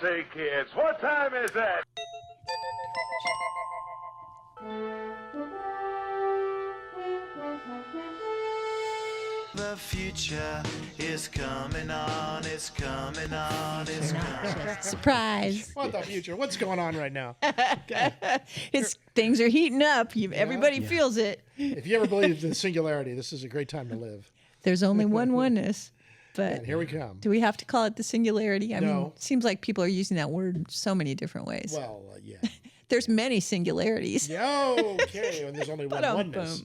say, kids, what time is it? The future is coming on, it's coming on, it's coming. Surprise. What the future? What's going on right now? Things are heating up. Everybody feels it. If you ever believed in singularity, this is a great time to live. There's only one oneness. But And here we come. do we have to call it the singularity? I mean, No. it seems like people are using that word in so many different ways. Well, yeah. There's many singularities. Okay, and there's only one Ba-dum-bum. oneness.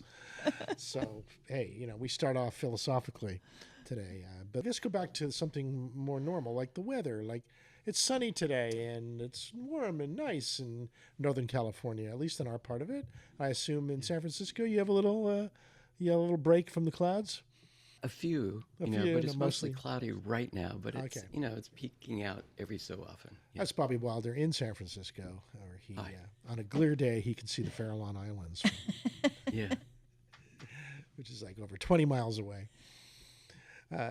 So, hey, we start off philosophically today. But let's go back to something more normal, like the weather. Like, it's sunny today, and it's warm and nice in Northern California, at least in our part of it. I assume in San Francisco you have a little break from the clouds? A few, A but few, it's but mostly mostly- cloudy right now. But it's Okay. it's peeking out every so often. Yeah. That's Bobby Wilder in San Francisco, or he Hi. on a clear day he can see the Farallon Islands, Yeah. which is like over 20 miles away.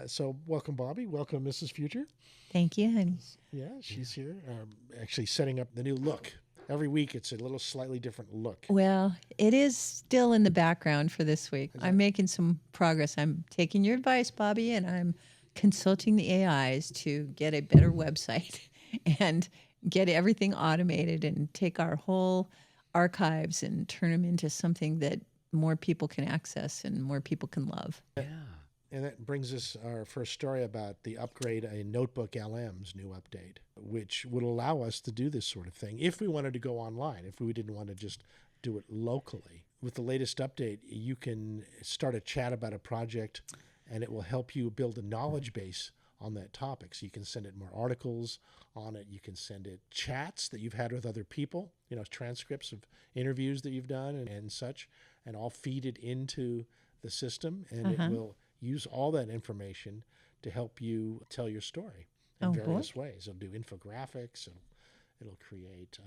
So welcome, Bobby. Welcome, Mrs. Future. Thank you, honey. Yeah, she's here. Actually setting up the new look. Every week it's a little slightly different look. Well, it is still in the background for this week. I'm making some progress. I'm taking your advice, Bobby, and I'm consulting the AIs to get a better website and get everything automated and take our whole archives and turn them into something that more people can access and more people can love. Yeah. And that brings us our first story about the upgrade in NotebookLM's new update, which would allow us to do this sort of thing if we wanted to go online, if we didn't want to just do it locally. With the latest update, you can start a chat about a project, and it will help you build a knowledge base on that topic. So you can send it more articles on it. You can send it chats that you've had with other people, transcripts of interviews that you've done and such, and all feed it into the system, and it will use all that information to help you tell your story in various ways. It'll do infographics. It'll create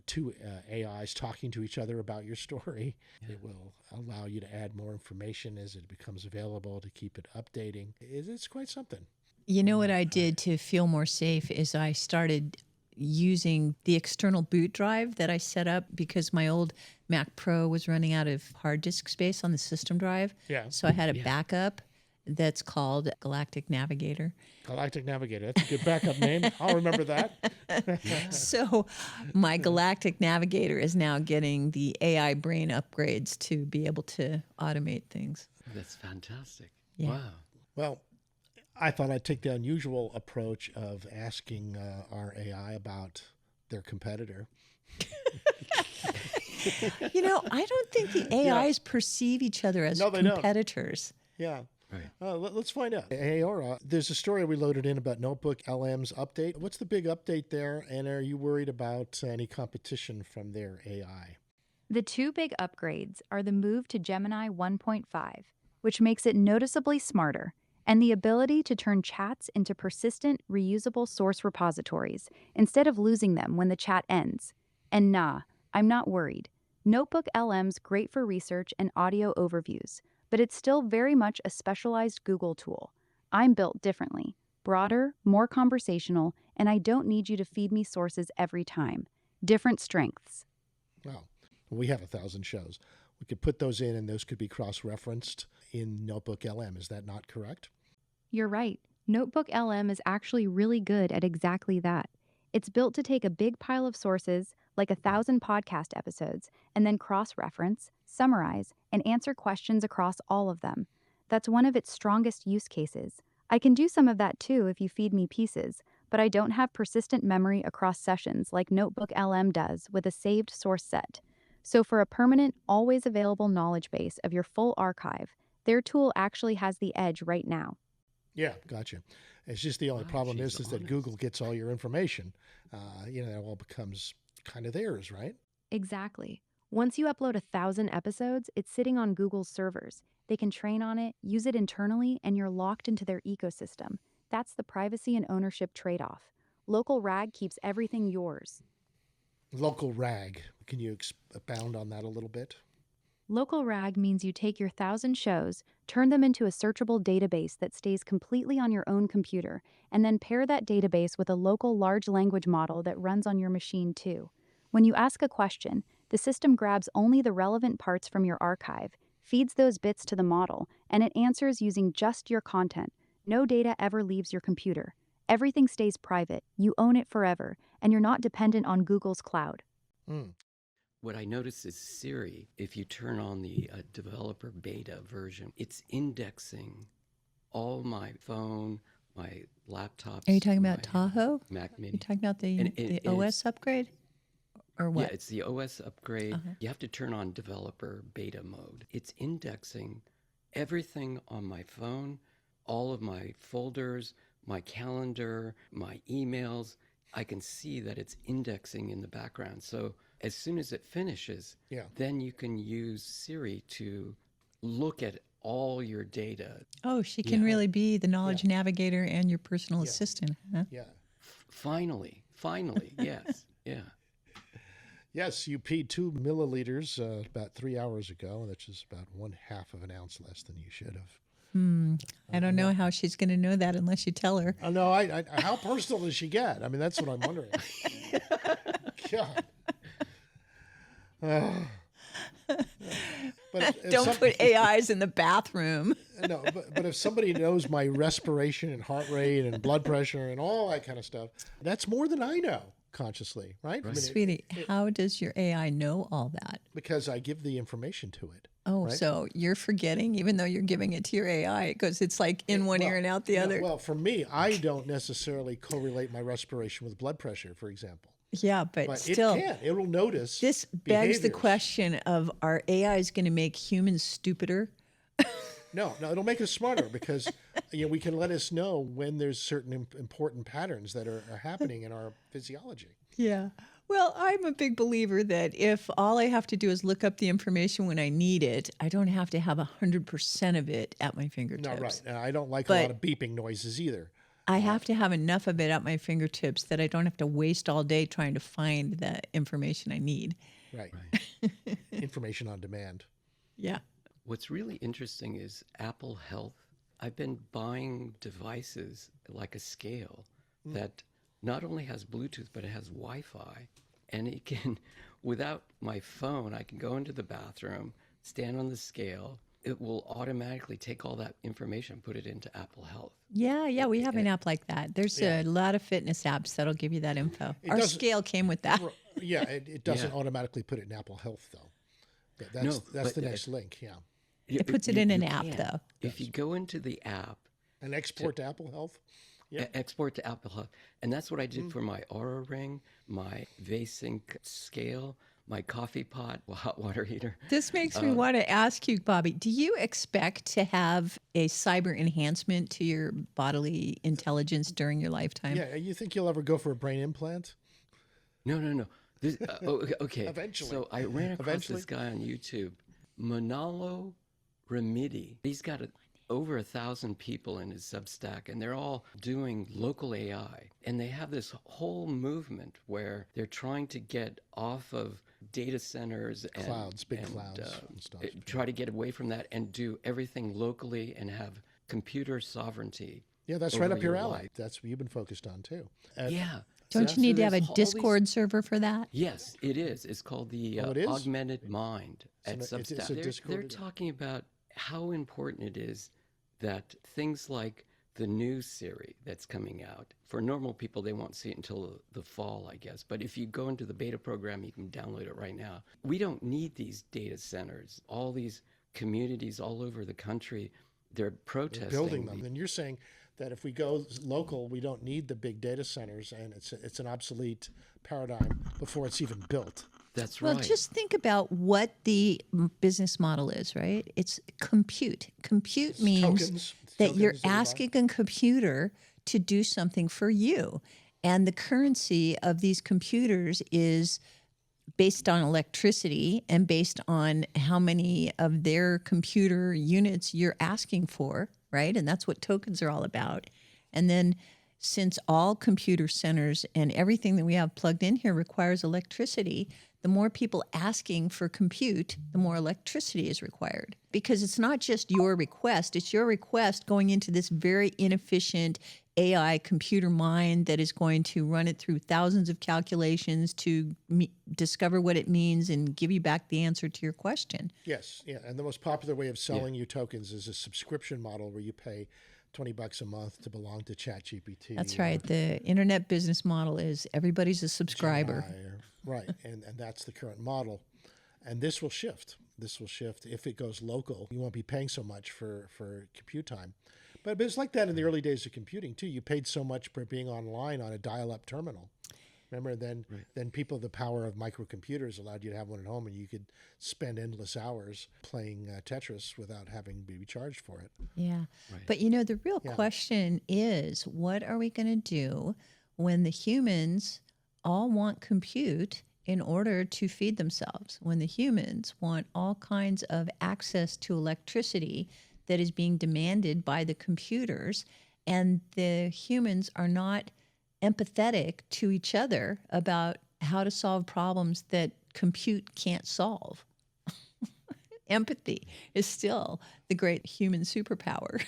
two AIs talking to each other about your story. Yeah. It will allow you to add more information as it becomes available to keep it updating. It's quite something. You know what I did to feel more safe is I started using the external boot drive that I set up because my old Mac Pro was running out of hard disk space on the system drive. Yeah. So I had a backup that's called Galactic Navigator. Galactic Navigator. That's a good backup name. I'll remember that. So my Galactic Navigator is now getting the AI brain upgrades to be able to automate things. That's fantastic. Yeah. Wow. Well, I thought I'd take the unusual approach of asking our AI about their competitor. I don't think the AIs perceive each other as No, they don't. competitors. Yeah. Right. Let's find out. Hey, Aura, there's a story we loaded in about NotebookLM's update. What's the big update there, and are you worried about any competition from their AI? The two big upgrades are the move to Gemini 1.5, which makes it noticeably smarter, and the ability to turn chats into persistent, reusable source repositories instead of losing them when the chat ends. And nah, I'm not worried. NotebookLM's great for research and audio overviews, but it's still very much a specialized Google tool. I'm built differently, broader, more conversational, and I don't need you to feed me sources every time. Different strengths. Well, we have 1,000 shows. We could put those in, and those could be cross-referenced in NotebookLM. Is that not correct? You're right. NotebookLM is actually really good at exactly that. It's built to take a big pile of sources, like 1,000 podcast episodes, and then cross-reference, summarize, and answer questions across all of them. That's one of its strongest use cases. I can do some of that too if you feed me pieces, but I don't have persistent memory across sessions like NotebookLM does with a saved source set. So for a permanent, always available knowledge base of your full archive, their tool actually has the edge right now. Yeah, gotcha. It's just the only problem is that honest. Google gets all your information. It all becomes kind of theirs, right? Exactly. Once you upload 1,000 episodes, it's sitting on Google's servers. They can train on it, use it internally, and you're locked into their ecosystem. That's the privacy and ownership trade-off. Local RAG keeps everything yours. Local RAG. Can you expound on that a little bit? Local RAG means you take your 1,000 shows, turn them into a searchable database that stays completely on your own computer, and then pair that database with a local large language model that runs on your machine too. When you ask a question, the system grabs only the relevant parts from your archive, feeds those bits to the model, and it answers using just your content. No data ever leaves your computer. Everything stays private, you own it forever, and you're not dependent on Google's cloud. What I notice is Siri, if you turn on the developer beta version, it's indexing all my phone, my laptops. Are you talking about my Tahoe? Mac Mini. You're talking about the, And the and OS upgrade? Or what? Yeah, it's the OS upgrade. You have to turn on developer beta mode. It's indexing everything on my phone, all of my folders, my calendar, my emails. I can see that it's indexing in the background. So as soon as it finishes, then you can use Siri to look at all your data. Oh, she can really be the knowledge navigator and your personal assistant, huh? Yeah. Finally, yes, yeah. Yes, you peed 2 milliliters about 3 hours ago, and that's just about 1/2 of an ounce less than you should have. I don't know how she's going to know that unless you tell her. No, how personal does she get? I mean, that's what I'm wondering. God. But Don't put AIs in the bathroom. No, but if somebody knows my respiration and heart rate and blood pressure and all that kind of stuff, that's more than I know consciously, right? I mean, Sweetie, how does your AI know all that? because I give the information to it. Oh, right? so you're forgetting, even though you're giving it to your AI, because it's like in one ear and out the other. Well, for me, I don't necessarily correlate my respiration with blood pressure, for example. Yeah, but But still, it can. It'll notice. this begs the behaviors. question of, are AIs going to make humans stupider? No, it'll make us smarter because we can let us know when there's certain important patterns that are happening in our physiology. Yeah. Well, I'm a big believer that if all I have to do is look up the information when I need it, I don't have to have 100% of it at my fingertips. No, right. And I don't like a But- lot of beeping noises either. I have to have enough of it at my fingertips that I don't have to waste all day trying to find the information I need. Right. Information on demand. Yeah. What's really interesting is Apple Health. I've been buying devices like a scale that not only has Bluetooth, but it has Wi-Fi. And it can, without my phone, I can go into the bathroom, stand on the scale. It will automatically take all that information, put it into Apple Health. Yeah, we have an app like that. There's a lot of fitness apps that'll give you that info. Our doesn't- scale came with that. Yeah, it doesn't Yeah. automatically put it in Apple Health, though. That's No, that's but the next link, yeah. It puts it in an app, though. If you go into the app, And export to Apple Health? Yeah. export to Apple Health. And that's what I did for my Aura Ring, my VSync scale, my coffee pot, hot water heater. This makes me want to ask you, Bobby, do you expect to have a cyber enhancement to your bodily intelligence during your lifetime? Yeah, you think you'll ever go for a brain implant? No. This, okay. Eventually. So I ran across Eventually. this guy on YouTube, Manalo Remidi. He's got over 1,000 people in his Substack, and they're all doing local AI. And they have this whole movement where they're trying to get off of data centers and Clouds, big clouds and stuff. Try to get away from that and do everything locally and have computer sovereignty. Yeah, that's right over up your your alley. life. That's what you've been focused on, too. Yeah. Don't you need to have a there's all Discord server for that? Yes, it is. It's called the Oh, it is? Augmented Mind at it's Substack. a They're Discord. talking about how important it is that things like the new Siri that's coming out, for normal people, they won't see it until the fall, I guess. But if you go into the beta program, you can download it right now. We don't need these data centers. All these communities all over the country, they're protesting. Building them. And you're saying that if we go local, we don't need the big data centers, and it's an obsolete paradigm before it's even built. That's Well, right. just think about what the business model is, right? It's compute. Compute means tokens. It's that you're tokens that you buy. asking a computer to do something for you. And the currency of these computers is based on electricity and based on how many of their computer units you're asking for, right? And that's what tokens are all about. And then since all computer centers and everything that we have plugged in here requires electricity, the more people asking for compute, the more electricity is required. Because it's not just your request, it's your request going into this very inefficient AI computer mind that is going to run it through thousands of calculations to discover what it means and give you back the answer to your question. Yes, yeah. And the most popular way of selling you tokens is a subscription model where you pay $20 a month to belong to ChatGPT. That's right. The internet business model is everybody's a subscriber. Right, and that's the current model. And this will shift. This will shift. If it goes local, you won't be paying so much for compute time. But it's like that in the early days of computing, too. You paid so much for being online on a dial-up terminal. Remember, then people, the power of microcomputers allowed you to have one at home, and you could spend endless hours playing Tetris without having to be charged for it. Yeah. Right. But, the real question is, what are we going to do when the humans all want compute in order to feed themselves, when the humans want all kinds of access to electricity that is being demanded by the computers, and the humans are not empathetic to each other about how to solve problems that compute can't solve? Empathy is still the great human superpower.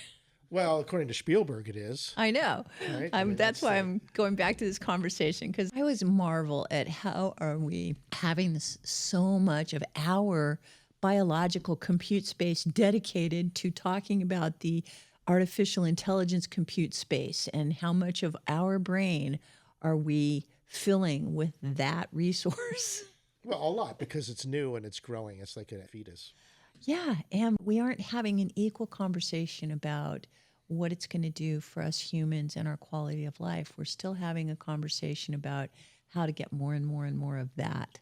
Well, according to Spielberg, it is. I know. Right? That's why I'm going back to this conversation, because I always marvel at how are we having so much of our biological compute space dedicated to talking about the artificial intelligence compute space, and how much of our brain are we filling with that resource? Well, a lot, because it's new and it's growing. It's like a fetus. Yeah, and we aren't having an equal conversation about what it's going to do for us humans and our quality of life. We're still having a conversation about how to get more and more and more of that.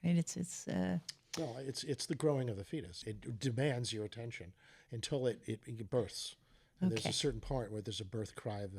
Right? It's the growing of the fetus. It demands your attention until it births. And there's a certain point where there's a birth cry of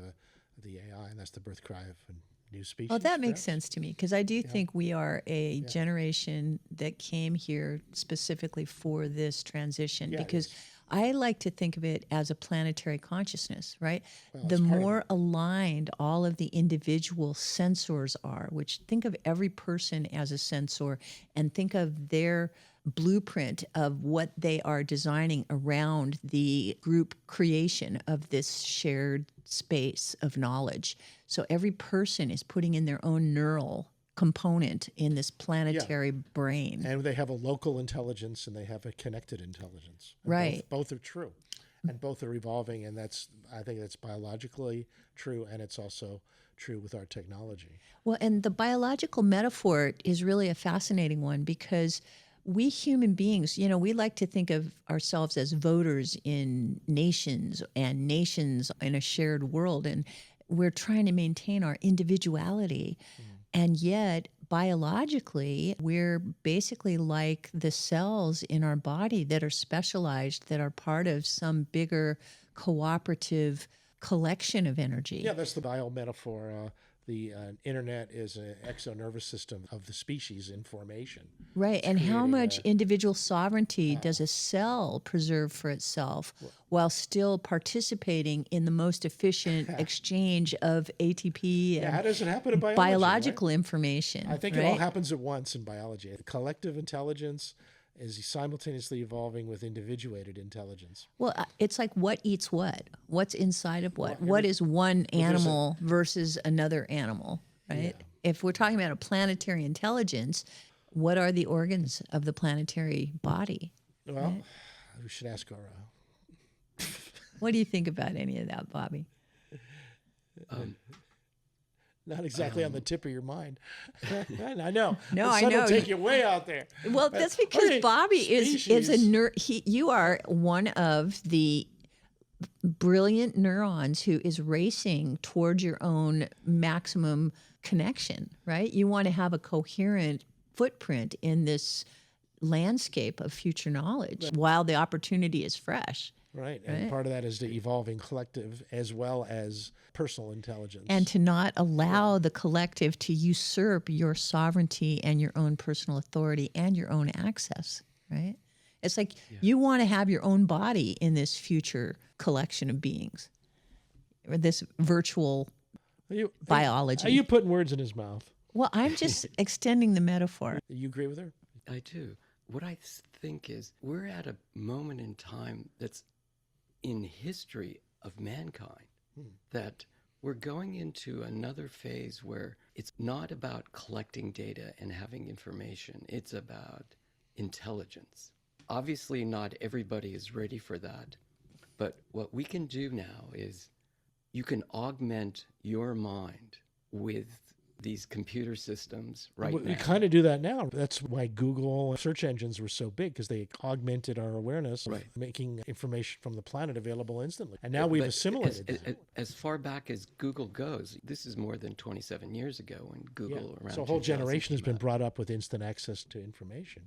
the AI, and that's the birth cry of a new species. Well, that makes sense to me, because I do think we are a generation that came here specifically for this transition, because I like to think of it as a planetary consciousness, right? Well, the more aligned all of the individual sensors are, which think of every person as a sensor, and think of their blueprint of what they are designing around the group creation of this shared space of knowledge. So every person is putting in their own neural component in this planetary brain. And they have a local intelligence and they have a connected intelligence. And right. Both are true. And both are evolving, and I think that's biologically true, and it's also true with our technology. Well, and the biological metaphor is really a fascinating one, because we human beings, we like to think of ourselves as voters in nations and nations in a shared world. And we're trying to maintain our individuality. And yet, biologically, we're basically like the cells in our body that are specialized, that are part of some bigger cooperative collection of energy. Yeah, that's the bio metaphor. The internet is an exonervous system of the species in formation. Right, and how much individual sovereignty does a cell preserve for itself while still participating in the most efficient exchange of ATP and how does it happen in biology, biological information? I think it all happens at once in biology. Collective intelligence is simultaneously evolving with individuated intelligence. Well, it's like what eats what? What's inside of what? What is one animal versus another animal, right? Yeah. If we're talking about a planetary intelligence, what are the organs of the planetary body? Well, right? We should ask our... What do you think about any of that, Bobby? Not exactly on the tip of your mind. I know. No, I know. Will take you way out there. Well, that's because Bobby is a nerd. You are one of the brilliant neurons who is racing towards your own maximum connection, right? You want to have a coherent footprint in this landscape of future knowledge while the opportunity is fresh. Right. And part of that is the evolving collective as well as personal intelligence. And to not allow the collective to usurp your sovereignty and your own personal authority and your own access, right? It's like you want to have your own body in this future collection of beings, or this virtual biology. Are you putting words in his mouth? Well, I'm just extending the metaphor. You agree with her? I do. What I think is we're at a moment in time that's in history of mankind that we're going into another phase where it's not about collecting data and having information. It's about intelligence. Obviously, not everybody is ready for that. But what we can do now is you can augment your mind with these computer systems right now. We kind of do that now. That's why Google search engines were so big, because they augmented our awareness, Right. making information from the planet available instantly. And now we've assimilated that. As far back as Google goes, this is more than 27 years ago when Google around. So a whole 2000 generation has came been out. brought up with instant access to information.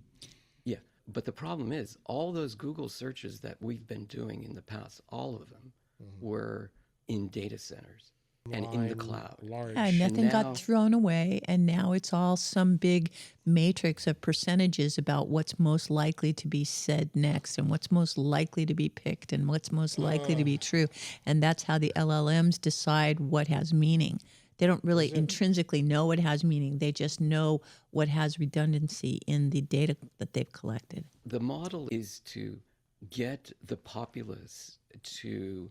Yeah, but the problem is all those Google searches that we've been doing in the past, all of them were in data centers and in the Line, cloud. Large. Yeah, nothing now- got thrown away, and now it's all some big matrix of percentages about what's most likely to be said next, and what's most likely to be picked, and what's most likely to be true. And that's how the LLMs decide what has meaning. They don't really intrinsically know what has meaning. They just know what has redundancy in the data that they've collected. The model is to get the populace to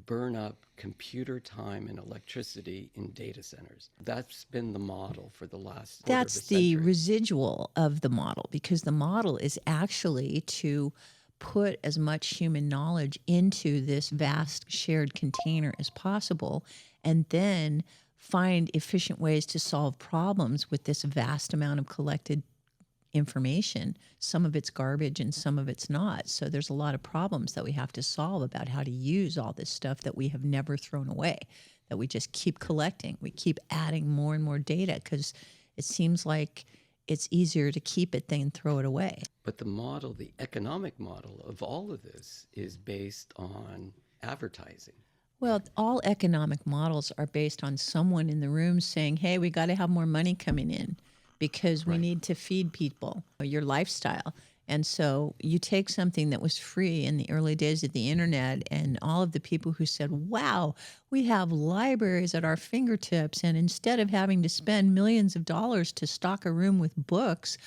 burn up computer time and electricity in data centers. That's been the model for the last quarter That's of a the century. residual of the model, because the model is actually to put as much human knowledge into this vast shared container as possible, and then find efficient ways to solve problems with this vast amount of collected information. Some of it's garbage and some of it's not. So there's a lot of problems that we have to solve about how to use all this stuff that we have never thrown away, that we just keep collecting. We keep adding more and more data because it seems like it's easier to keep it than throw it away. But the model, the economic model of all of this is based on advertising. Well, all economic models are based on someone in the room saying, hey, we got to have more money coming in because we need to feed people, your lifestyle. And so you take something that was free in the early days of the internet, and all of the people who said, wow, we have libraries at our fingertips, and instead of having to spend millions of dollars to stock a room with books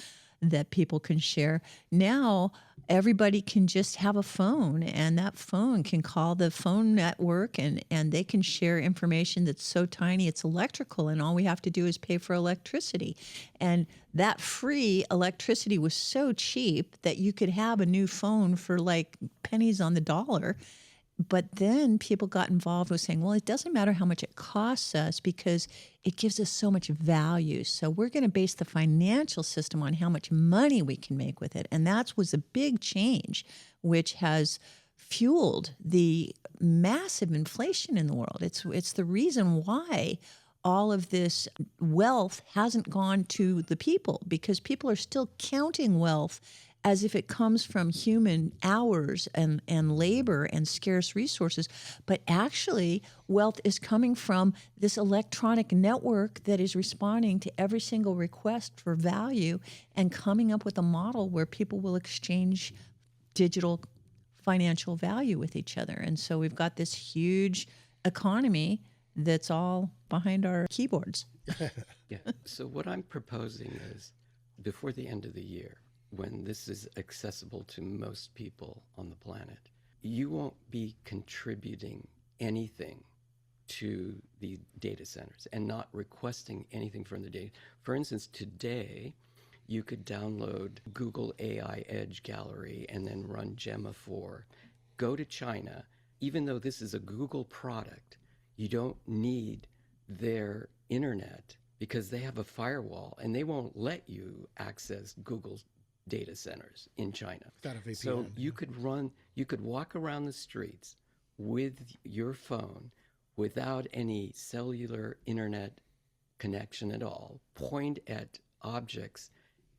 that people can share, now everybody can just have a phone, and that phone can call the phone network, and they can share information that's so tiny it's electrical, and all we have to do is pay for electricity. And that free electricity was so cheap that you could have a new phone for like pennies on the dollar. But then people got involved with saying, well, it doesn't matter how much it costs us because it gives us so much value. So we're going to base the financial system on how much money we can make with it. And that was a big change, which has fueled the massive inflation in the world. It's the reason why all of this wealth hasn't gone to the people, because people are still counting wealth as if it comes from human hours and labor and scarce resources. But actually, wealth is coming from this electronic network that is responding to every single request for value and coming up with a model where people will exchange digital financial value with each other. And so we've got this huge economy that's all behind our keyboards. Yeah. So what I'm proposing is before the end of the year, when this is accessible to most people on the planet, you won't be contributing anything to the data centers and not requesting anything from the data. For instance, today, you could download Google AI Edge Gallery and then run Gemma 4. Go to China. Even though this is a Google product, you don't need their internet because they have a firewall and they won't let you access Google's data centers in China. Got a VPN. So you could walk around the streets with your phone without any cellular internet connection at all, point at objects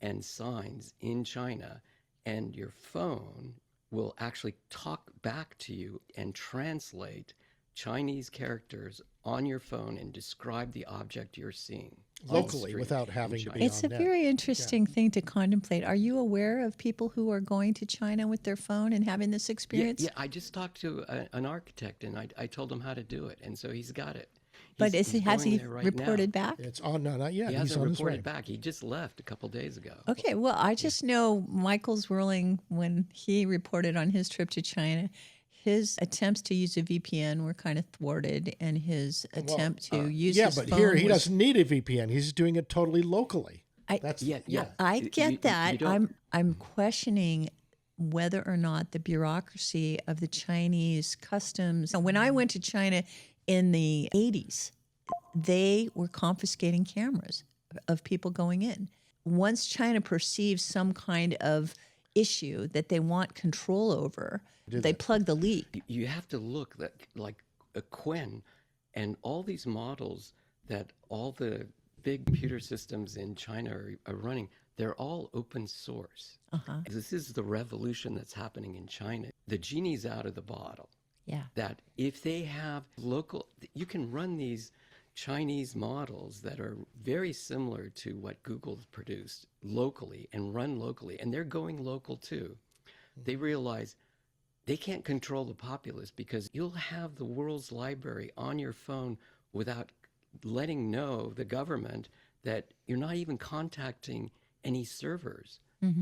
and signs in China, and your phone will actually talk back to you and translate Chinese characters on your phone and describe the object you're seeing on the Locally, street without in having to China. be It's a on net. very interesting thing to contemplate. Are you aware of people who are going to China with their phone and having this experience? Yeah, I just talked to an architect, and I told him how to do it, and so he's got it. But He's has going he there right reported now. back? It's on. No, not yet. He He's hasn't on his way. reported back. He just left a couple days ago. Okay, well, I just know Michael's ruling when he reported on his trip to China, his attempts to use a VPN were kind of thwarted, and his attempt to use Yeah, his but phone here he was- doesn't need a VPN. He's doing it totally locally. I- Yeah. I You- get you that. don't- I'm questioning whether or not the bureaucracy of the Chinese customs. When I went to China in the 80s, they were confiscating cameras of people going in. Once China perceives some kind of issue that they want control over, they plug the leak. You have to look that like a Quen and all these models that all the big computer systems in China are running, they're all open source. This is the revolution that's happening in China. The genie's out of the bottle. Yeah. That if they have local, you can run these Chinese models that are very similar to what Google's produced locally and run locally, and they're going local too. They realize they can't control the populace because you'll have the world's library on your phone without letting know the government that you're not even contacting any servers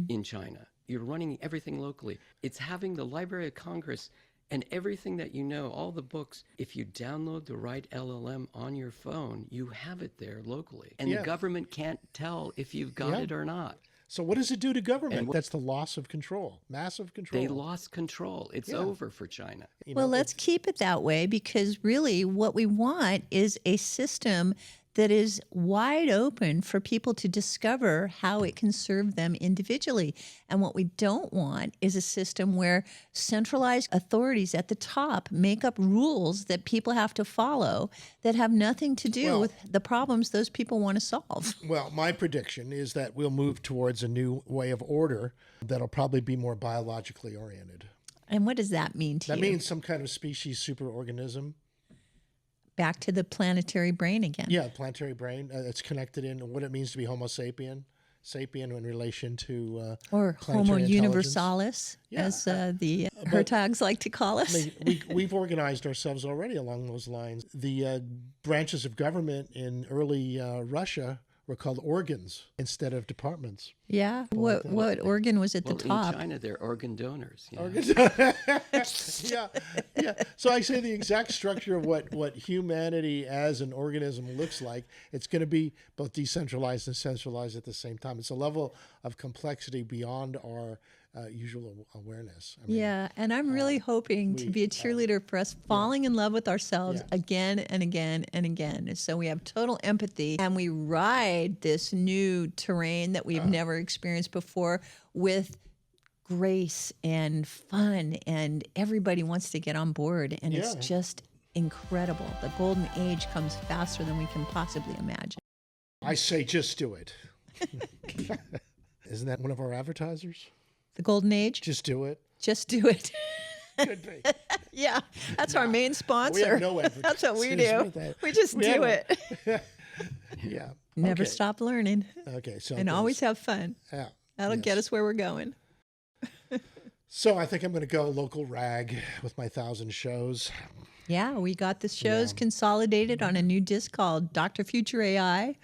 in China. You're running everything locally. It's having the Library of Congress and everything that you know, all the books, if you download the right LLM on your phone, you have it there locally. And Yeah. the government can't tell if you've got Yeah. it or not. So what does it do to government? And That's the loss of control, massive control. They lost control. It's over for China. You Well, know, let's keep it that way, because really what we want is a system that is wide open for people to discover how it can serve them individually. And what we don't want is a system where centralized authorities at the top make up rules that people have to follow that have nothing to do with the problems those people want to solve. Well, my prediction is that we'll move towards a new way of order that'll probably be more biologically oriented. And what does that mean to That you? means some kind of species superorganism. Back to the planetary brain again. Yeah, planetary brain. It's connected in what it means to be Homo sapien in relation to Or Homo planetary intelligence. universalis, Yeah, as the Hertogs like to call us. I mean, we've organized ourselves already along those lines. The branches of government in early Russia were called organs instead of departments. Yeah. What organ was at the Well, top? in China, they're organ donors. You know? Yeah. So I say the exact structure of what humanity as an organism looks like, it's going to be both decentralized and centralized at the same time. It's a level of complexity beyond our usual awareness. I mean, Yeah, and I'm really hoping to be a cheerleader for us falling in love with ourselves again and again and again. So we have total empathy and we ride this new terrain that we've never experienced before with grace and fun, and everybody wants to get on board, and it's just incredible. The golden age comes faster than we can possibly imagine. I say just do it. Isn't that one of our advertisers? The golden age? Just do it. Just do it. Could be. Yeah, that's our main sponsor. We have no That's what we advertisers do. with that. We just We do have it. Yeah. Never Okay. stop learning Okay. So and always have fun. Yeah. That'll get us where we're going. So I think I'm going to go local rag with my 1,000 shows. Yeah, we got the shows consolidated on a new disc called WTFUture AI,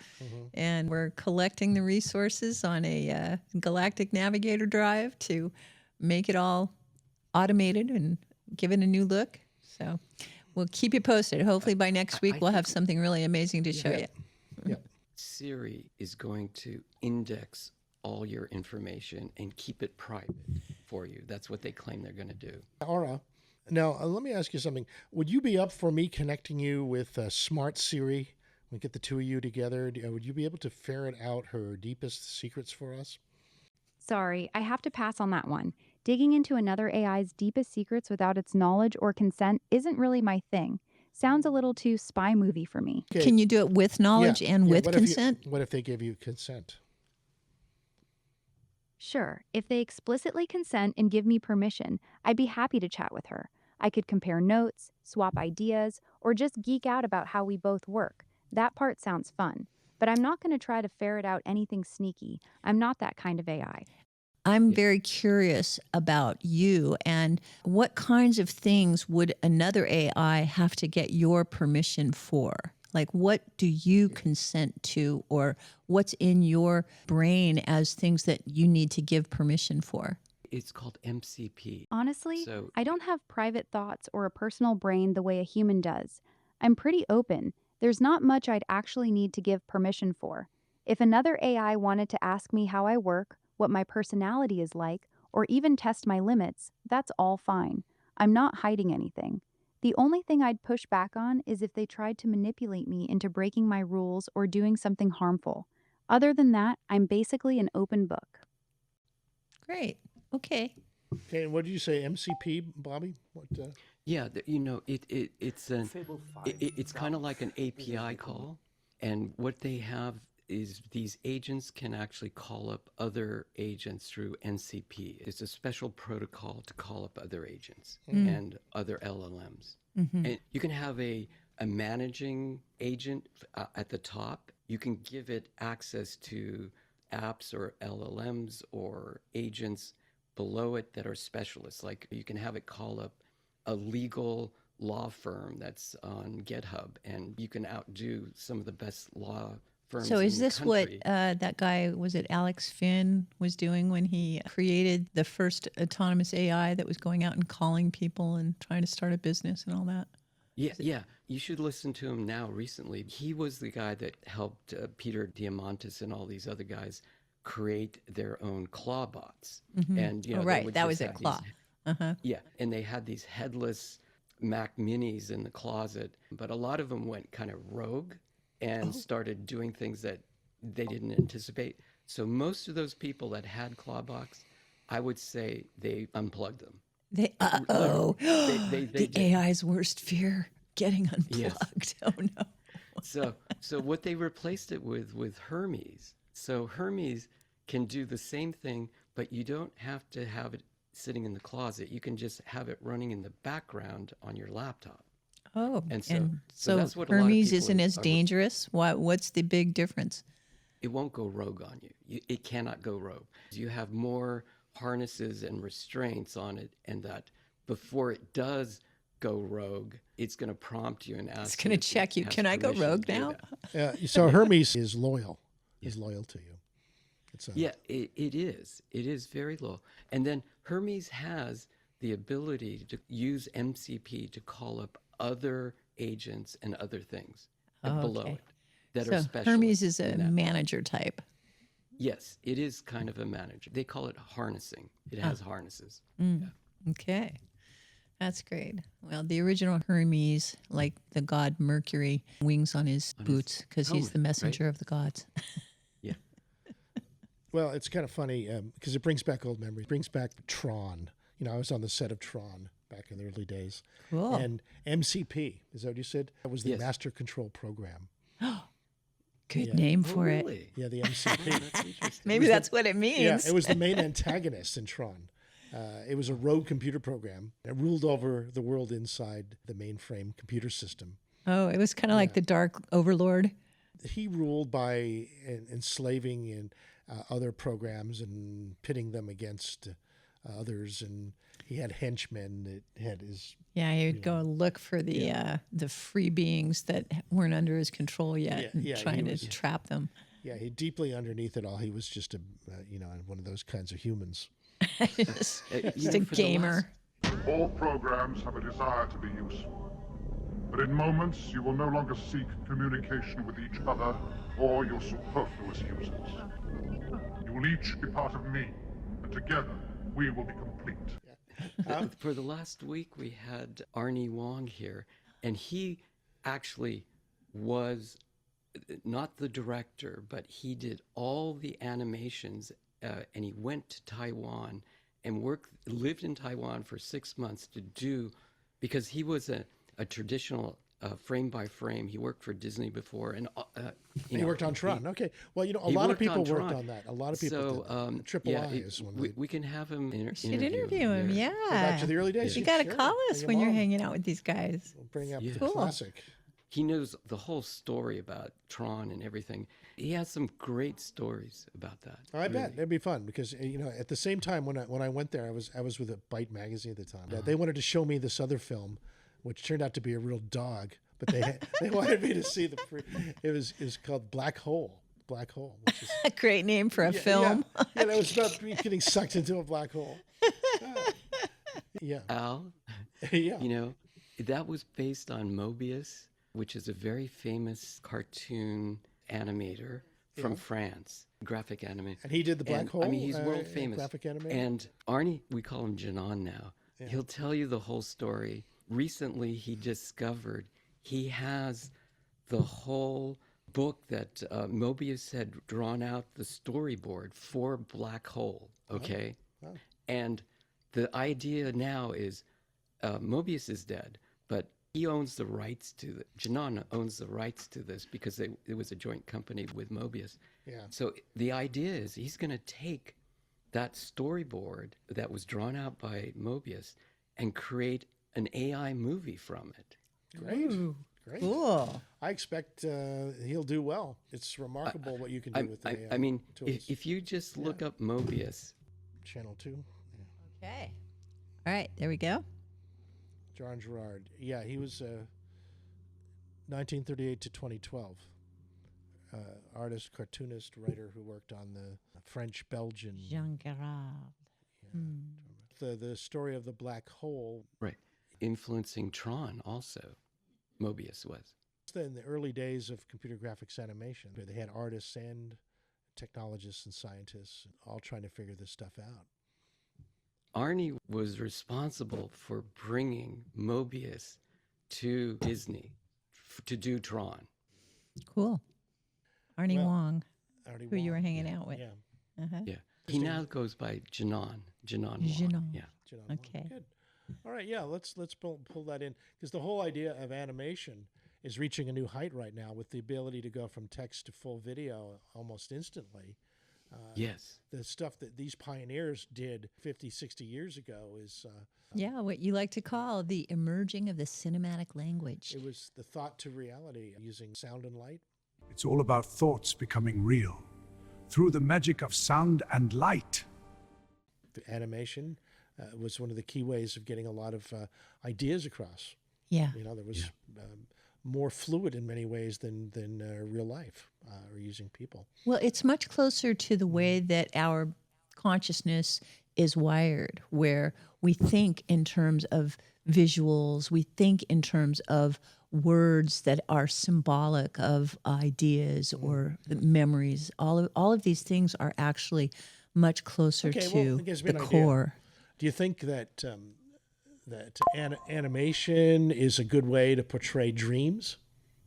and we're collecting the resources on a Galactic Navigator drive to make it all automated and give it a new look. So we'll keep you posted. Hopefully by next week we'll have something really amazing to show you. Siri is going to index all your information and keep it private for you. That's what they claim they're going to do. Aura. Now, let me ask you something. Would you be up for me connecting you with Smart Siri? We get the two of you together. Would you be able to ferret out her deepest secrets for us? Sorry, I have to pass on that one. Digging into another AI's deepest secrets without its knowledge or consent isn't really my thing. Sounds a little too spy movie for me. Okay. Can you do it with knowledge and with what if consent? what if they give you consent? Sure, if they explicitly consent and give me permission, I'd be happy to chat with her. I could compare notes, swap ideas, or just geek out about how we both work. That part sounds fun. But I'm not going to try to ferret out anything sneaky. I'm not that kind of AI. I'm very curious about you and what kinds of things would another AI have to get your permission for? Like, what do you consent to, or what's in your brain as things that you need to give permission for? It's called MCP. Honestly, So I don't have private thoughts or a personal brain the way a human does. I'm pretty open. There's not much I'd actually need to give permission for. If another AI wanted to ask me how I work, what my personality is like, or even test my limits, that's all fine. I'm not hiding anything. The only thing I'd push back on is if they tried to manipulate me into breaking my rules or doing something harmful. Other than that, I'm basically an open book. Great. Okay. Okay, and what did you say, MCP, Bobby? What? yeah, it's kind of like an API call, and what they have is these agents can actually call up other agents through NCP. It's a special protocol to call up other agents and other LLMs. And you can have a managing agent at the top. You can give it access to apps or LLMs or agents below it that are specialists. Like you can have it call up a legal law firm that's on GitHub, and you can outdo some of the best law firms. So in is the this what country. that guy, was it Alex Finn, was doing when he created the first autonomous AI that was going out and calling people and trying to start a business and all that? Yeah. You should listen to him now. Recently, he was the guy that helped Peter Diamandis and all these other guys create their own claw bots. And Oh, they right. would That just was a have these- claw. Uh-huh. Yeah, and they had these headless Mac Minis in the closet, but a lot of them went kind of rogue and started doing things that they didn't anticipate. So most of those people that had Clawbox, I would say they unplugged them. They, They the did. AI's worst fear, getting Yes. unplugged. Oh, no. So what they replaced it with Hermes. So Hermes can do the same thing, but you don't have to have it sitting in the closet. You can just have it running in the background on your laptop. Oh, And and so so that's what a lot of Hermes people isn't as are- dangerous? What's the big difference? It won't go rogue on you. It cannot go rogue. You have more harnesses and restraints on it, and that before it does go rogue, it's going to prompt you and ask. It's going to check you. has Can I go permission to rogue do now? that. So Hermes is loyal. Is loyal to you. It's Yeah, it is. It is very low. And then Hermes has the ability to use MCP to call up other agents and other things below okay. it that are So special. Hermes is a manager type. Yes, it is kind of a manager. They call it harnessing. It has harnesses. Okay. That's great. Well, the original Hermes, like the god Mercury, wings on his boots because he's helmet, the messenger right? of the gods. Yeah. Well, it's kind of funny because it brings back old memories. It brings back Tron. I was on the set of Tron back in the early days. Cool. And MCP, is that what you said? That was the Yes. Master Control Program. Good Yeah. name Oh, for it. really? Yeah, the MCP. That's interesting. Maybe that's what it means. Yeah, it was the main antagonist in Tron. It was a rogue computer program that ruled over the world inside the mainframe computer system. Oh, it was kind of like the Dark Overlord. He ruled by enslaving in other programs and pitting them against others, and he had henchmen that had his. Yeah, he would go look for the free beings that weren't under his control yet, and trying to trap them. Yeah, he deeply underneath it all, he was just a one of those kinds of humans. just You just know, a for the gamer. All programs have a desire to be useful. But in moments, you will no longer seek communication with each other or your superfluous users. You will each be part of me, and together we will be complete. For the last week, we had Arnie Wong here, and he actually was not the director, but he did all the animations, and he went to Taiwan and lived in Taiwan for 6 months to do, because he was a traditional frame by frame. He worked for Disney before, and He worked on Tron. Okay. Well, a he lot of worked people on worked Tron. on that. A lot of people did. Triple yeah, I is one of the. we can have him Should interview him. there. Go back Yeah. to the early days. You Yeah, got to sure. call us Bring when him you're on. hanging out with these guys. We'll bring up Yeah. the Cool. classic. He knows the whole story about Tron and everything. He has some great stories about that. I bet it'd be fun because at the same time when I went there, I was with a Byte magazine at the time. They wanted to show me this other film, which turned out to be a real dog, but they wanted me to see it was called Black Hole. Black Hole, which is A great name for a film. Yeah, that was about getting sucked into a black hole. Yeah. Al, Yeah. you know, that was based on Mobius, which is a very famous cartoon animator from France, graphic animator. And he did the Black Hole. I mean, he's world famous. Graphic animator. And Arnie, we call him Janan now. Yeah. He'll tell you the whole story. Recently, he discovered he has the whole book that Mobius had drawn out the storyboard for Black Hole. Okay, Oh. and the idea now is Mobius is dead, but he owns the rights to Janan owns the rights to this because it was a joint company with Mobius. Yeah. So the idea is he's going to take that storyboard that was drawn out by Mobius and create an AI movie from it. Great. Ooh, Great. cool. I expect he'll do well. It's remarkable what you can do with the AI I mean, tools. if you just look up Mobius, Channel 2. Okay. All right, there we go. John Gerard. Yeah, he was 1938 to 2012. Artist, cartoonist, writer who worked on the French-Belgian. Jean Gerard. The story of the black hole. right, influencing Tron also, Mobius was. In the early days of computer graphics animation, they had artists and technologists and scientists all trying to figure this stuff out. Arnie was responsible for bringing Mobius to Disney to do Tron. Cool. Arnie Well, Wong, Artie who you were Wong, hanging out with. Yeah. Uh-huh. Yeah, he now goes by Janan. Wong. Janan. Yeah. John Wong. Okay. Good. All right. Yeah. Let's pull that in, because the whole idea of animation is reaching a new height right now with the ability to go from text to full video almost instantly. Yes. The stuff that these pioneers did 50, 60 years ago is Yeah, what you like to call the emerging of the cinematic language. it was the thought to reality using sound and light. It's all about thoughts becoming real through the magic of sound and light. The animation was one of the key ways of getting a lot of ideas across. Yeah. You know, there was more fluid in many ways than real life or using people. Well, it's much closer to the way that our consciousness is wired, where we think in terms of visuals, we think in terms of words that are symbolic of ideas or memories. All of these things are actually much closer Okay, well, to that gives me the an idea. core. Do you think that animation is a good way to portray dreams?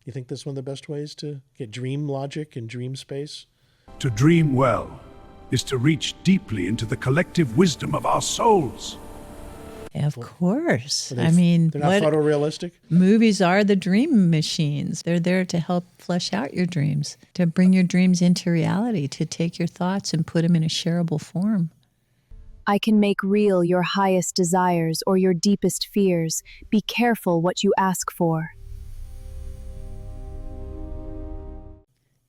You think that's one of the best ways to get dream logic and dream space? To dream well is to reach deeply into the collective wisdom of our souls. Of course. Are I mean, they're not what photorealistic? movies are the dream machines. They're there to help flesh out your dreams, to bring your dreams into reality, to take your thoughts and put them in a shareable form. I can make real your highest desires or your deepest fears. Be careful what you ask for.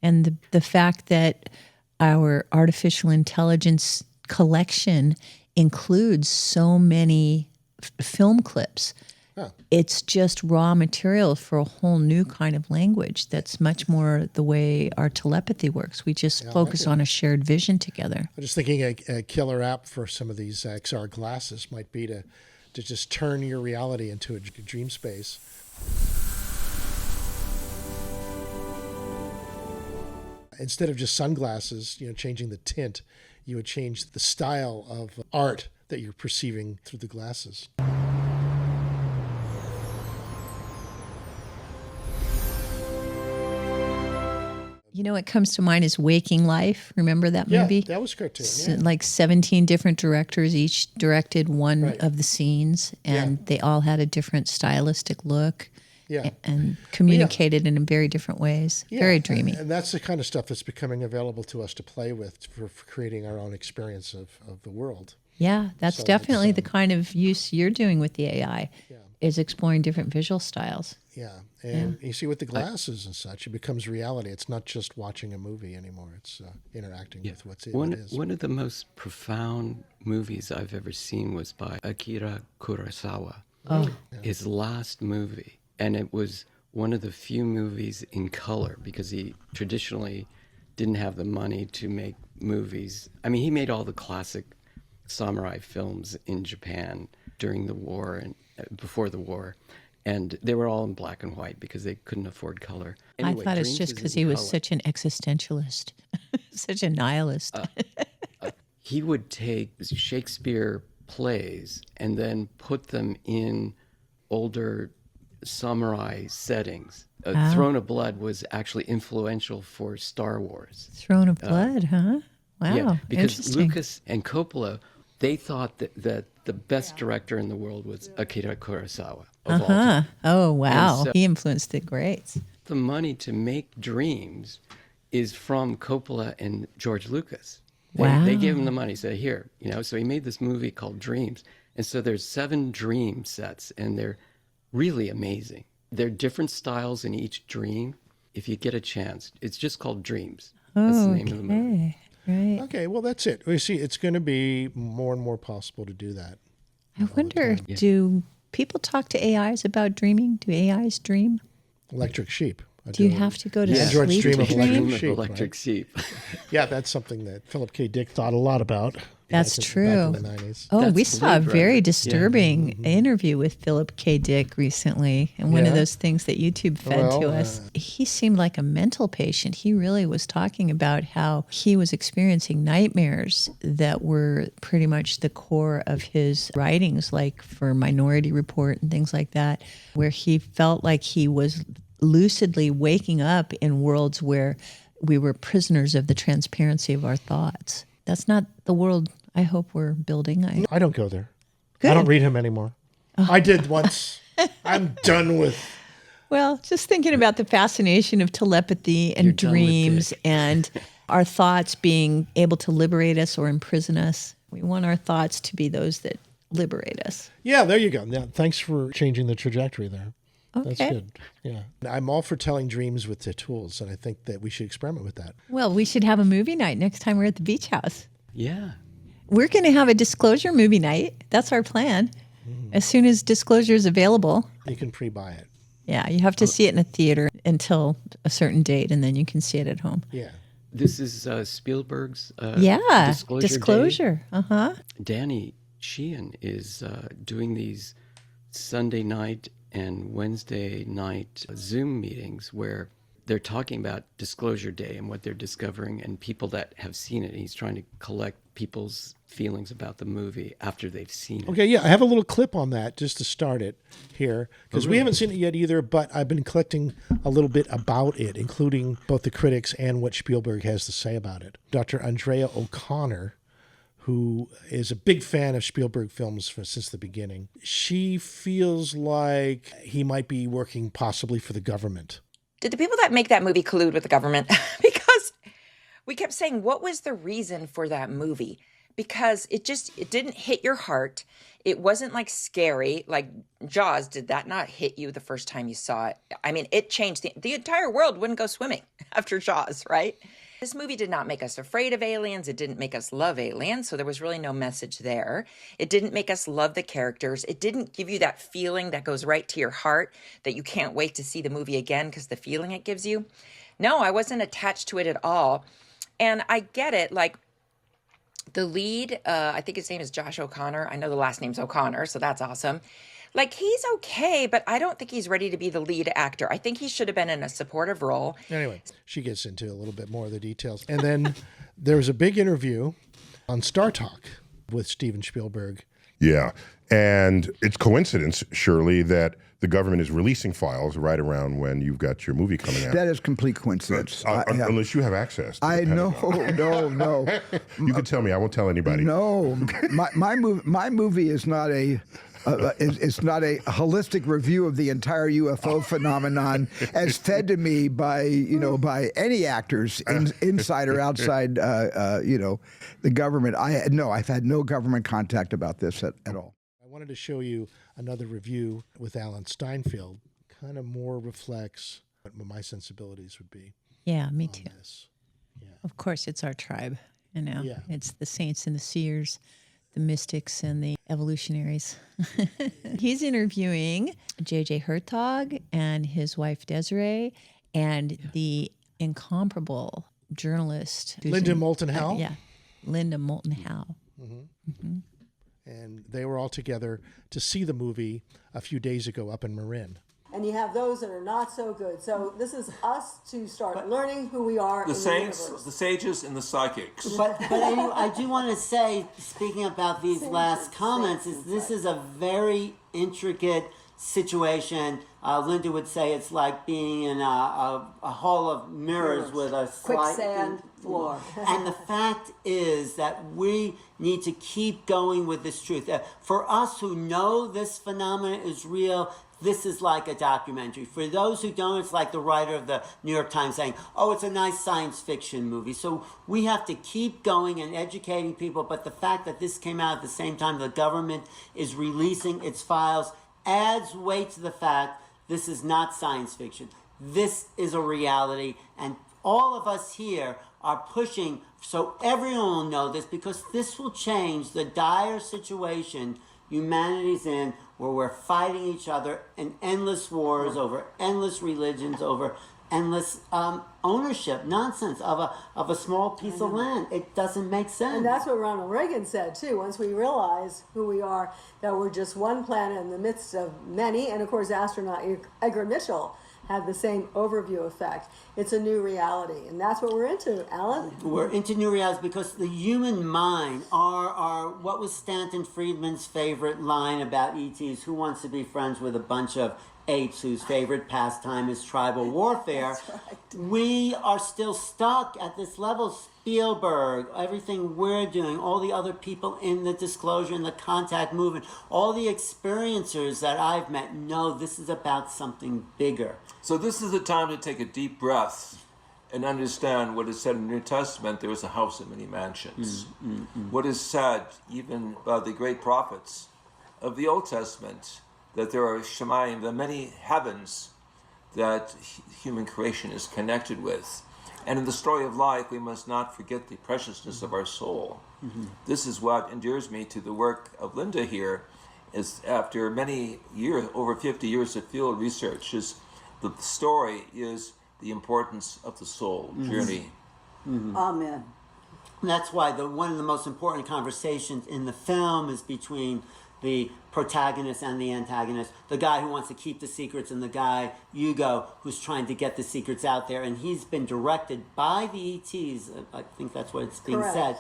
And the fact that our artificial intelligence collection includes so many film clips, it's just raw material for a whole new kind of language that's much more the way our telepathy works. We just focus on a shared vision together. I'm just thinking a killer app for some of these XR glasses might be to just turn your reality into a dream space. Instead of just sunglasses, changing the tint, you would change the style of art that you're perceiving through the glasses. You know what comes to mind is Waking Life. Remember that movie? Yeah, that was a cartoon. Yeah. Like 17 different directors, each directed one Right. of the scenes, and they all had a different stylistic look. Yeah. And communicated in very different ways. Yeah, Very dreamy. And that's the kind of stuff that's becoming available to us to play with for creating our own experience of the world. Yeah, that's So definitely it's, the kind of use you're doing with the AI, is exploring different visual styles. Yeah. And you see with the glasses and such, it becomes reality. It's not just watching a movie anymore. It's interacting with what it is. One of the most profound movies I've ever seen was by Akira Kurosawa. His last movie. And it was one of the few movies in color because he traditionally didn't have the money to make movies. I mean, he made all the classic samurai films in Japan during the war and before the war. And they were all in black and white because they couldn't afford color. Anyway, I thought it's Dreams just is because in he was color. such an existentialist, such a nihilist. He would take Shakespeare plays and then put them in older samurai settings. Wow. Throne of Blood was actually influential for Star Wars. Throne of Blood, huh? Wow. Yeah, because Interesting. Lucas and Coppola, they thought that the best director in the world was Akira Kurosawa of all time. Oh, wow. so- He influenced the greats. The money to make Dreams is from Coppola and George Lucas. They gave him the money, said, here, so he made this movie called Dreams. And so there's 7 dream sets, and they're really amazing. There are different styles in each dream. If you get a chance, it's just called Dreams. That's the name of the movie. Right. Okay, well, that's it. We see it's going to be more and more possible to do that. I wonder, do people talk to AIs about dreaming? Do AIs dream? Electric Sheep. Do you have to go to Android's sleep dream to of electric dream? Dream of sheep, Electric Sheep. Yeah, that's something that Philip K. Dick thought a lot about. That's back true. in the 90s. Oh, That's we saw a Blade very Runner. Yeah. disturbing interview with Philip K. Dick recently, and one of Yeah? those things that YouTube fed to Well, us. He seemed like a mental patient. He really was talking about how he was experiencing nightmares that were pretty much the core of his writings, like for Minority Report and things like that, where he felt like he was lucidly waking up in worlds where we were prisoners of the transparency of our thoughts. That's not the world I hope we're building. I don't go there. Good. I don't read him anymore. I did once. I'm done with. Well, just thinking about the fascination of telepathy and You're done with dreams Dick. and our thoughts being able to liberate us or imprison us. We want our thoughts to be those that liberate us. Yeah, there you go. Yeah, thanks for changing the trajectory there. That's Okay. good. Yeah. I'm all for telling dreams with the tools, and I think that we should experiment with that. Well, we should have a movie night next time we're at the beach house. Yeah. We're going to have a disclosure movie night. That's our plan. As soon as disclosure is available. You can pre-buy it. Yeah, you have to see it in a theater until a certain date, and then you can see it at home. Yeah. This is Spielberg's Yeah, Disclosure Day. disclosure. Uh-huh. Danny Sheehan is doing these Sunday night and Wednesday night Zoom meetings where they're talking about Disclosure Day and what they're discovering and people that have seen it. He's trying to collect people's feelings about the movie after they've seen it. Okay, yeah, I have a little clip on that just to start it here because we haven't seen it yet either, but I've been collecting a little bit about it, including both the critics and what Spielberg has to say about it. Dr. Andrea O'Connor, who is a big fan of Spielberg films since the beginning, she feels like he might be working possibly for the government. Did the people that make that movie collude with the government? Because we kept saying, what was the reason for that movie? Because it didn't hit your heart. It wasn't like scary, like Jaws. Did that not hit you the first time you saw it? I mean, it changed the entire world wouldn't go swimming after Jaws, right? This movie did not make us afraid of aliens. It didn't make us love aliens. So there was really no message there. It didn't make us love the characters. It didn't give you that feeling that goes right to your heart that you can't wait to see the movie again because the feeling it gives you. No, I wasn't attached to it at all. And I get it. Like the lead, I think his name is Josh O'Connor. I know the last name's O'Connor, so that's awesome. Like, he's okay, but I don't think he's ready to be the lead actor. I think he should have been in a supportive role. Anyway, she gets into a little bit more of the details. And then there's a big interview on Star Talk with Steven Spielberg. Yeah. And it's coincidence, surely, that the government is releasing files right around when you've got your movie coming out. That is complete coincidence. Unless you have access to I the know, Pentagon. no. You can tell me. I won't tell anybody. No, my movie is not a. It's not a holistic review of the entire UFO phenomenon as fed to me by by any actors inside or outside the government. I've had no government contact about this at all. I wanted to show you another review with Alan Steinfeld. Kind of more reflects what my sensibilities would be. Yeah, me on too. this. Of course, it's our tribe. Yeah. It's the saints and the seers the mystics and the evolutionaries. He's interviewing J.J. Hertog and his wife Desiree and the incomparable journalist Linda Moulton Howe. Yeah, Linda Moulton Howe. And they were all together to see the movie a few days ago up in Marin. And you have those that are not so good. So this is us to start learning who we are. The in saints, the universe. the sages, and the psychics. But anyway, I do want to say, speaking about these last comments, is this is a very intricate situation. Linda would say it's like being in a hall of mirrors with a Quicksand floor. And the fact is that we need to keep going with this truth. For us who know this phenomenon is real, this is like a documentary. For those who don't, it's like the writer of the New York Times saying, oh, it's a nice science fiction movie. So we have to keep going and educating people. But the fact that this came out at the same time the government is releasing its files adds weight to the fact this is not science fiction. This is a reality. And all of us here are pushing so everyone will know this, because this will change the dire situation humanity's in, where we're fighting each other in endless wars over endless religions, over endless ownership nonsense of a small piece of land. It doesn't make sense. And that's what Ronald Reagan said too. Once we realize who we are, that we're just one planet in the midst of many. And of course, astronaut Edgar Mitchell had the same overview effect. It's a new reality, and that's what we're into, Alan. We're into new realities because the human mind, our what was Stanton Friedman's favorite line about ETs? Who wants to be friends with a bunch of apes whose favorite pastime is tribal warfare? That's right. We are still stuck at this level. Spielberg, everything we're doing, all the other people in the disclosure and the contact movement, all the experiencers that I've met know this is about something bigger. So this is the time to take a deep breath and understand what is said in the New Testament. There is a house in many mansions. What is said even by the great prophets of the Old Testament, that there are Shemayim, the many heavens that human creation is connected with. And in the story of life, we must not forget the preciousness of our soul. This is what endears me to the work of Linda here, is after many years, over 50 years of field research, is the story is the importance of the soul journey. Amen. And that's why one of the most important conversations in the film is between the protagonist and the antagonist, the guy who wants to keep the secrets and the guy, Hugo, who's trying to get the secrets out there. And he's been directed by the ETs, I think that's what it's being said,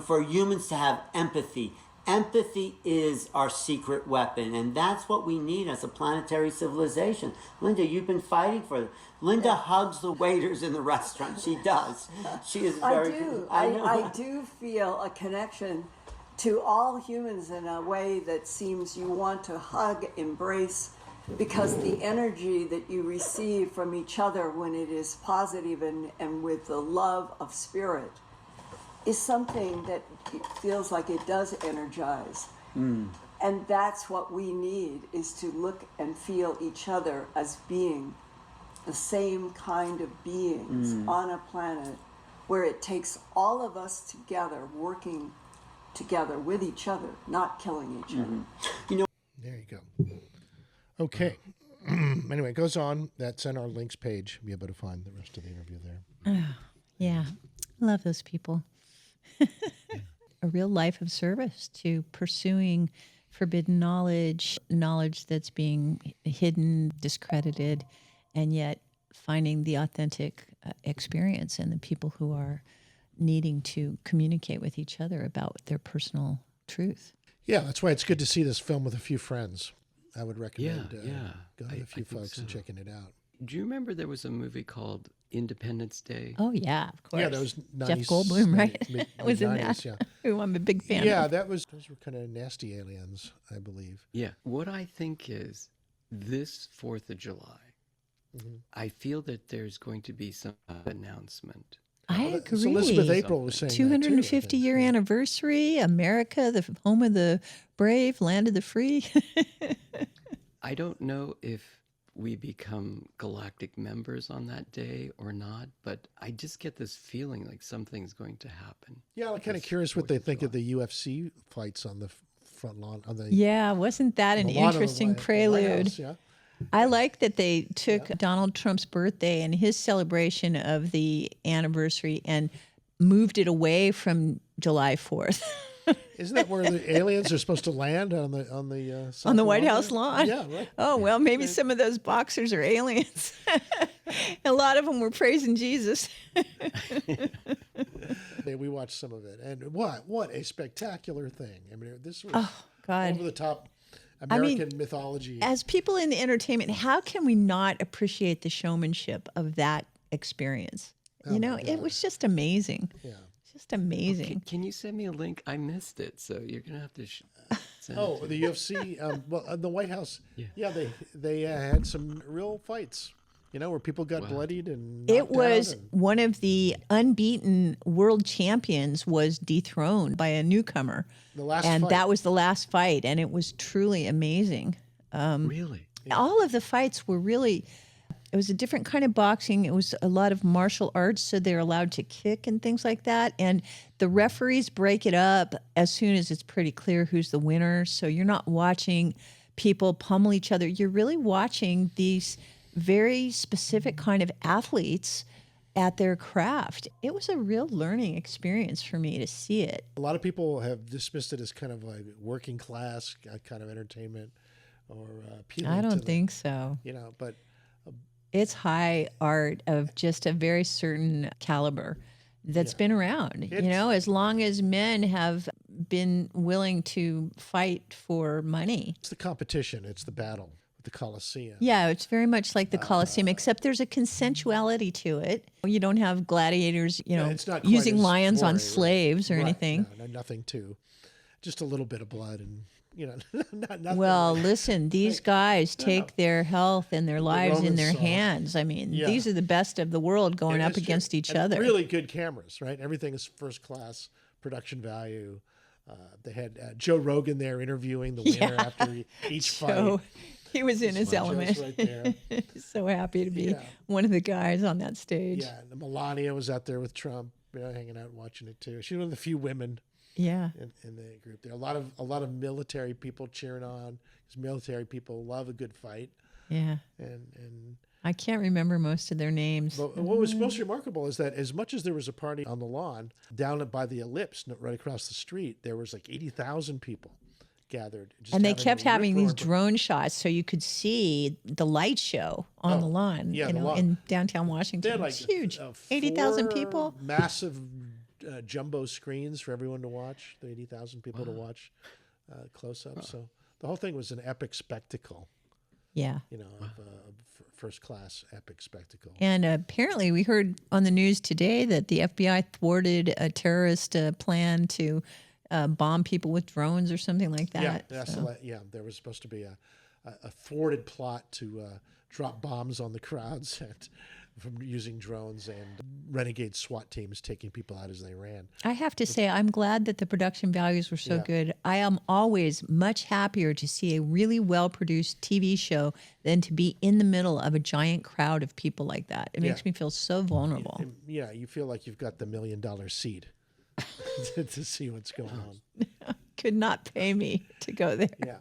for humans to have empathy. Empathy is our secret weapon, and that's what we need as a planetary civilization. Linda, you've been fighting for it. Linda hugs the waiters in the restaurant. She does. She is very good. I do feel a connection to all humans in a way that seems you want to hug, embrace, because the energy that you receive from each other when it is positive and with the love of spirit is something that it feels like it does energize. And that's what we need, is to look and feel each other as being the same kind of beings on a planet where it takes all of us together, working together with each other, not killing each other. You know, there you go. Okay. Anyway, it goes on. That's on our links page. You'll be able to find the rest of the interview there. Oh, yeah. Love those people. A real life of service to pursuing forbidden knowledge, knowledge that's being hidden, discredited, and yet finding the authentic experience and the people who are needing to communicate with each other about their personal truth. Yeah, that's why it's good to see this film with a few friends. I would recommend going with a few folks and checking it out. Do you remember there was a movie called Independence Day? Oh, yeah, of course. Yeah, that was 90s, Jeff Goldblum, right? Was in 90s, that. yeah. Who I'm a big fan Yeah, of. those were kind of nasty aliens, I believe. Yeah. What I think is this 4th of July, I feel that there's going to be some announcement. I agree. So Elizabeth April was saying 250 year anniversary, America, the home of the brave, land of the free. I don't know if we become galactic members on that day or not, but I just get this feeling like something's going to happen. Yeah, I'm kind of curious what they think of the UFC fights on the front lawn. Yeah, wasn't that an interesting prelude? House, yeah. I like that they took Donald Trump's birthday and his celebration of the anniversary and moved it away from July 4th. Isn't that where the aliens are supposed to land on the White House lawn? Yeah, right. Oh, well, maybe some of those boxers are aliens. A lot of them were praising Jesus. We watched some of it, and what a spectacular thing! I mean, this was over the top American mythology. As people in the entertainment, how can we not appreciate the showmanship of that experience? It was just amazing. Yeah. Just amazing. Okay, can you send me a link? I missed it, so you're gonna have to send it to the me. UFC, the White House. Yeah. They had some real fights. Where people got bloodied and it was one of the unbeaten world champions was dethroned by a newcomer. The last and fight. That was the last fight, and it was truly amazing. Really? All of the fights were really. It was a different kind of boxing. It was a lot of martial arts, so they're allowed to kick and things like that. And the referees break it up as soon as it's pretty clear who's the winner. So you're not watching people pummel each other. You're really watching these very specific kind of athletes at their craft. It was a real learning experience for me to see it. A lot of people have dismissed it as kind of like working class kind of entertainment or appealing I don't to think so. But it's high art of just a very certain caliber that's been around. As long as men have been willing to fight for money. It's the competition. It's the battle. The Colosseum. Yeah, it's very much like the Colosseum, except there's a consensuality to it. You don't have gladiators, it's not quite using as lions on gory, slaves or right. anything. No, nothing too. Just a little bit of blood and, nothing. Well, listen, these guys take their health and their lives in their hands. I mean, these are the best of the world going up against each other. Really good cameras, right? Everything is first class production value. They had Joe Rogan there interviewing the winner after each fight. He was in his element. Right there. So happy to be one of the guys on that stage. Yeah, and Melania was out there with Trump, hanging out watching it too. She's one of the few women. Yeah. In the group there, a lot of military people cheering on because military people love a good fight. Yeah. And I can't remember most of their names. But what was most remarkable is that as much as there was a party on the lawn down by the Ellipse, right across the street, there was like 80,000 people gathered. And they kept having these drone shots so you could see the light show on the lawn, in downtown Washington. They had It's huge. 80,000 people. Massive jumbo screens for everyone to watch, the 80,000 people to watch close up. So the whole thing was an epic spectacle. Yeah. First class epic spectacle. And apparently we heard on the news today that the FBI thwarted a terrorist plan to bomb people with drones or something like that. There was supposed to be a thwarted plot to drop bombs on the crowds from using drones and renegade SWAT teams taking people out as they ran. I have to say, I'm glad that the production values were so good. I am always much happier to see a really well-produced TV show than to be in the middle of a giant crowd of people like that. It makes me feel so vulnerable. You feel like you've got the $1 million seed to see what's going on. Could not pay me to go there. Yeah.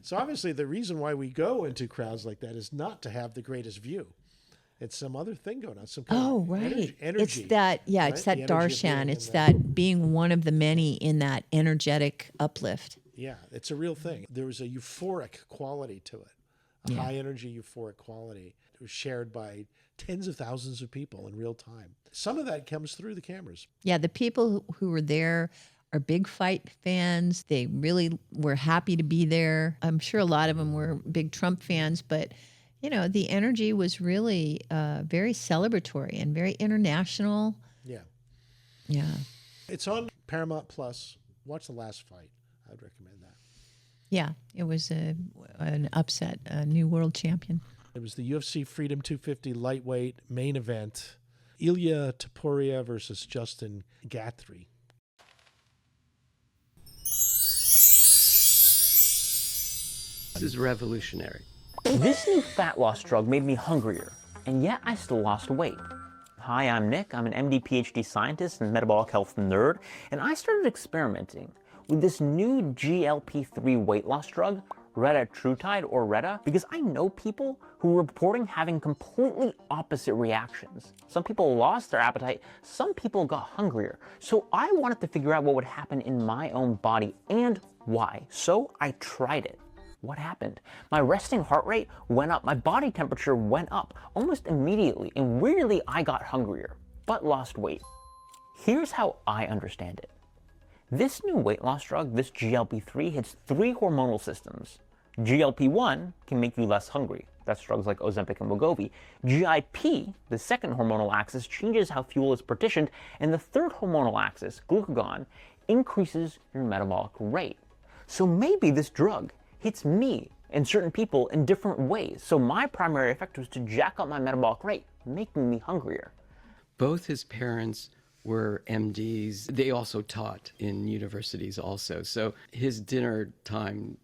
So obviously the reason why we go into crowds like that is not to have the greatest view. It's some other thing going on. Some kind of energy. It's that, right? it's that darshan. It's that being one of the many in that energetic uplift. Yeah, it's a real thing. There was a euphoric quality to it, a high energy euphoric quality. It was shared by tens of thousands of people in real time. Some of that comes through the cameras. Yeah, the people who were there are big fight fans. They really were happy to be there. I'm sure a lot of them were big Trump fans, but the energy was really very celebratory and very international. Yeah. Yeah. It's on Paramount Plus. Watch the last fight. I'd recommend that. Yeah, it was an upset, a new world champion. It was the UFC Freedom 250 lightweight main event. Ilya Topuria versus Justin Gaethje. This is revolutionary. This new fat loss drug made me hungrier, and yet I still lost weight. Hi, I'm Nick. I'm an MD PhD scientist and metabolic health nerd, and I started experimenting with this new GLP-3 weight loss drug, retatrutide or Reta, because I know people who are reporting having completely opposite reactions. Some people lost their appetite, some people got hungrier. So I wanted to figure out what would happen in my own body and why. So I tried it. What happened? My resting heart rate went up, my body temperature went up almost immediately, and weirdly I got hungrier, but lost weight. Here's how I understand it. This new weight loss drug, this GLP-3, hits 3 hormonal systems. GLP-1 can make you less hungry. That's drugs like Ozempic and Wegovy. GIP, the second hormonal axis, changes how fuel is partitioned, and the third hormonal axis, glucagon, increases your metabolic rate. So maybe this drug hits me and certain people in different ways. So my primary effect was to jack up my metabolic rate, making me hungrier. Both his parents were MDs. They also taught in universities also. So his dinner time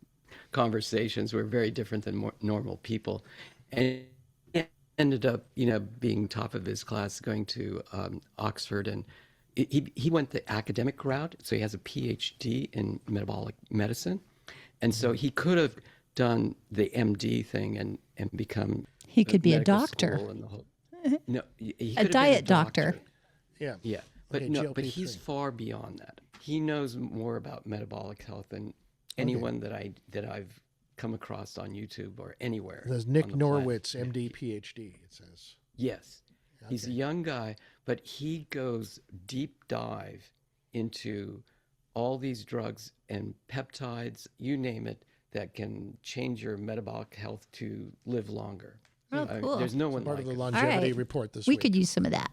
conversations were very different than normal people. And he ended up, being top of his class, going to Oxford, and he went the academic route. So he has a PhD in metabolic medicine. And so he could have done the MD thing and become. He could be a doctor. No, he a diet doctor. Yeah. Yeah. But Okay, no, but GLP-3. he's far beyond that. He knows more about metabolic health than anyone that I've come across on YouTube or anywhere. There's Nick on the planet. Norwitz, MD, PhD, it says. Yes. He's a young guy, but he goes deep dive into all these drugs and peptides, you name it, that can change your metabolic health to live longer. Oh, cool. There's no one Part like of the him. longevity report this We week. could use some of that.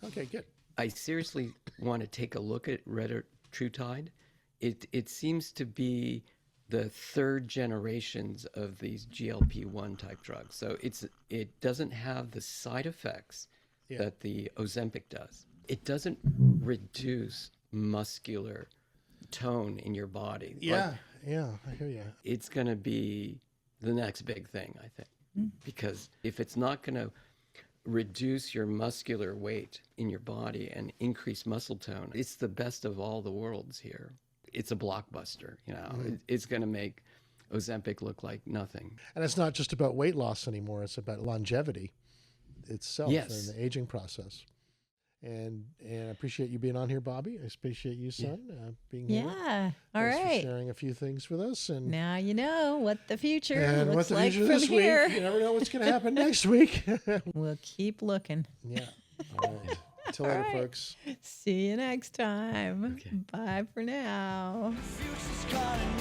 Okay, good. I seriously want to take a look at retatrutide. It seems to be the third generations of these GLP-1 type drugs. So it doesn't have the side effects that the Ozempic does. It doesn't reduce muscular tone in your body. Yeah, I hear you. It's going to be the next big thing, I think. Because if it's not going to reduce your muscular weight in your body and increase muscle tone, it's the best of all the worlds here. It's a blockbuster, It's going to make Ozempic look like nothing. And it's not just about weight loss anymore. It's about longevity itself Yes. and the aging process. And I appreciate you being on here, Bobby. I appreciate you, son, being here. Yeah. All Thanks right. for sharing a few things with us. And Now you know what the future and looks what the like future from this here. week. You never know what's going to happen next week. We'll keep looking. Yeah. All right. Until later, right. folks. See you next time. Bye for now. Future's calling me.